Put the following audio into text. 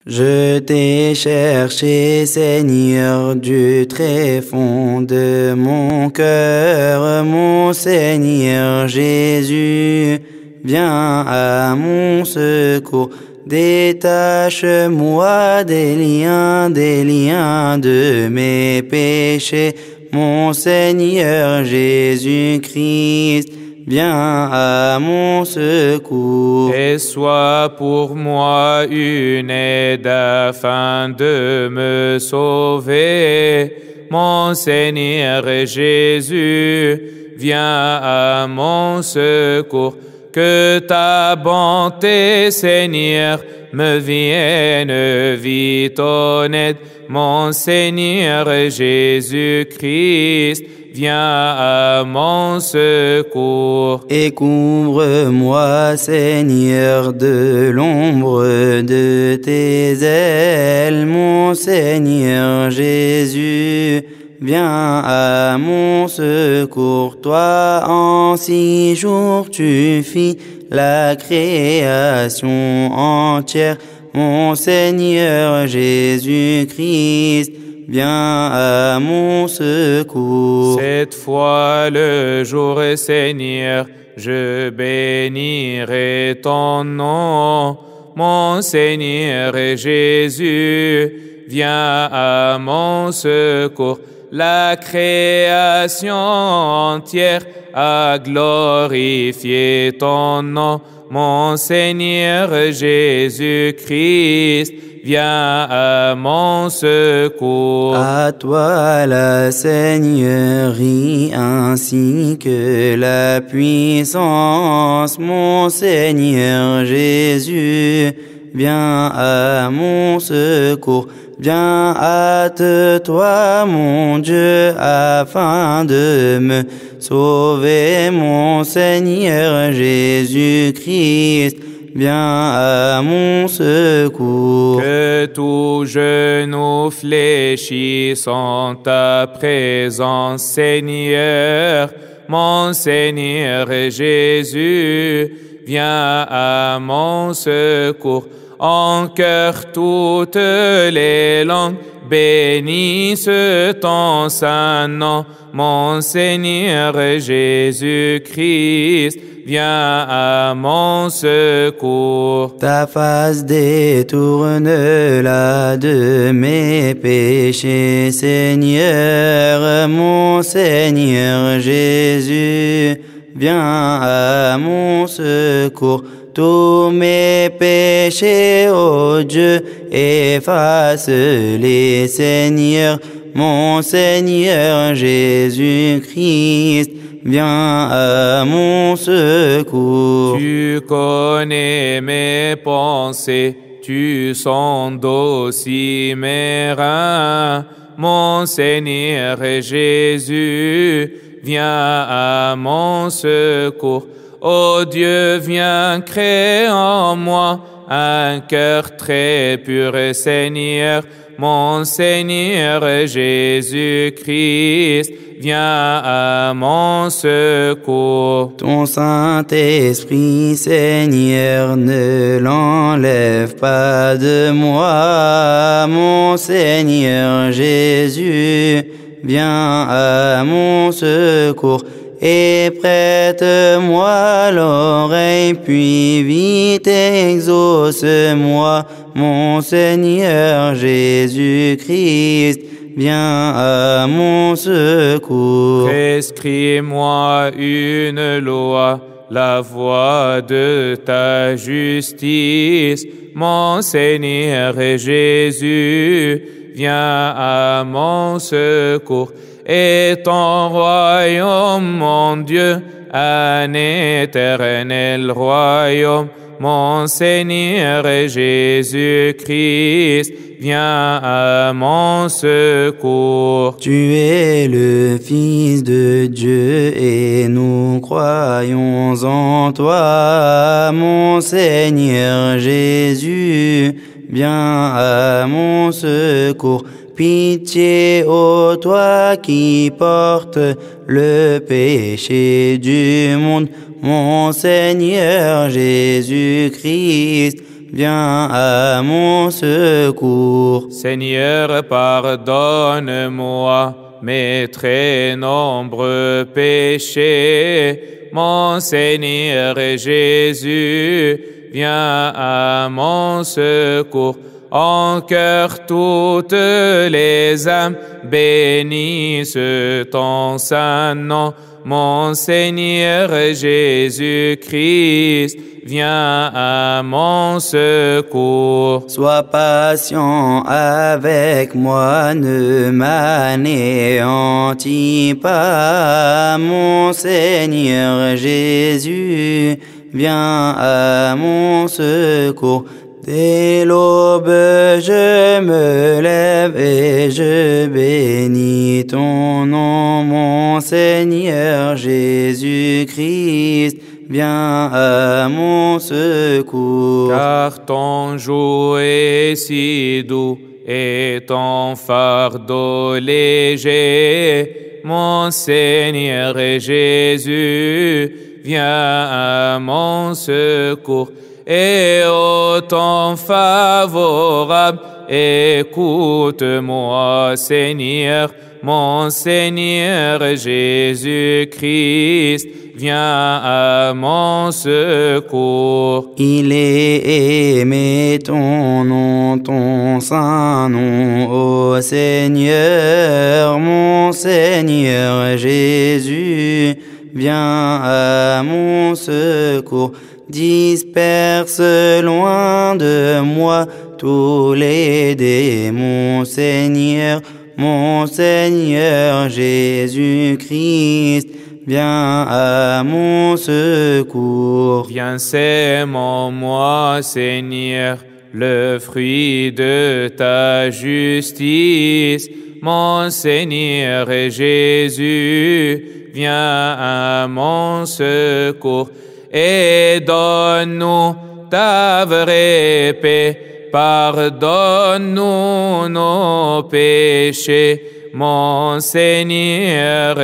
Je t'ai cherché, Seigneur, du tréfonds de mon cœur, mon Seigneur Jésus, viens à mon secours, détache-moi des liens de mes péchés, mon Seigneur Jésus-Christ. Viens à mon secours. Et sois pour moi une aide afin de me sauver. Mon Seigneur Jésus, viens à mon secours. Que ta bonté, Seigneur, me vienne vite en aide. Mon Seigneur Jésus-Christ, viens à mon secours. Et couvre-moi, Seigneur, de l'ombre de tes ailes, mon Seigneur Jésus. Viens à mon secours, toi en 6 jours tu fis la création entière, mon Seigneur Jésus-Christ. Viens à mon secours. Cette fois le jour, Seigneur, je bénirai ton nom. Mon Seigneur Jésus, viens à mon secours. La création entière a glorifié ton nom. Mon Seigneur Jésus-Christ, viens à mon secours. À toi la Seigneurie ainsi que la puissance, mon Seigneur Jésus. Viens à mon secours, viens hâte-toi, mon Dieu, afin de me sauver, mon Seigneur Jésus-Christ. Viens à mon secours. Que tout genou fléchisse en ta présence, Seigneur. Mon Seigneur Jésus, viens à mon secours. En cœur toutes les langues bénissent ton saint nom. Mon Seigneur Jésus-Christ, viens à mon secours. Ta face détourne-la de mes péchés, Seigneur, mon Seigneur Jésus. Viens à mon secours. Tous mes péchés, ô Dieu, efface-les, Seigneur, mon Seigneur Jésus-Christ. Viens à mon secours. Tu connais mes pensées, tu sondes aussi mes reins. Mon Seigneur Jésus, viens à mon secours. Ô Dieu, viens créer en moi un cœur très pur, Seigneur. Mon Seigneur Jésus-Christ, viens à mon secours. Ton Saint-Esprit, Seigneur, ne l'enlève pas de moi, mon Seigneur Jésus. Viens à mon secours. Et prête-moi l'oreille, puis vite exauce-moi, mon Seigneur Jésus-Christ. Viens à mon secours. Prescris-moi une loi, la voie de ta justice. Mon Seigneur Jésus, viens à mon secours. Et ton royaume, mon Dieu, un éternel royaume. Mon Seigneur Jésus-Christ, viens à mon secours. Tu es le Fils de Dieu et nous croyons en toi, mon Seigneur Jésus. Viens à mon secours. Pitié, ô toi qui portes le péché du monde, mon Seigneur Jésus-Christ. viens à mon secours. Seigneur, pardonne-moi mes très nombreux péchés. Mon Seigneur Jésus, viens à mon secours. En cœur toutes les âmes bénissent ton saint nom. Mon Seigneur Jésus-Christ, viens à mon secours. Sois patient avec moi, ne m'anéantis pas. Mon Seigneur Jésus, viens à mon secours. Dès l'aube, je me lève et je bénis ton nom, mon Seigneur Jésus-Christ, viens à mon secours. Car ton joug est si doux et ton fardeau léger, mon Seigneur Jésus, viens à mon secours. Et ô temps favorable, écoute-moi, Seigneur, mon Seigneur Jésus-Christ, viens à mon secours. Il est aimé ton nom, ton saint nom, ô Seigneur, mon Seigneur Jésus, viens à mon secours. Disperse loin de moi tous les démons, Seigneur, mon Seigneur Jésus-Christ, viens à mon secours. Viens, sème en moi, Seigneur, le fruit de ta justice. Mon Seigneur Jésus, viens à mon secours. Et donne-nous ta vraie paix, pardonne-nous nos péchés, mon Seigneur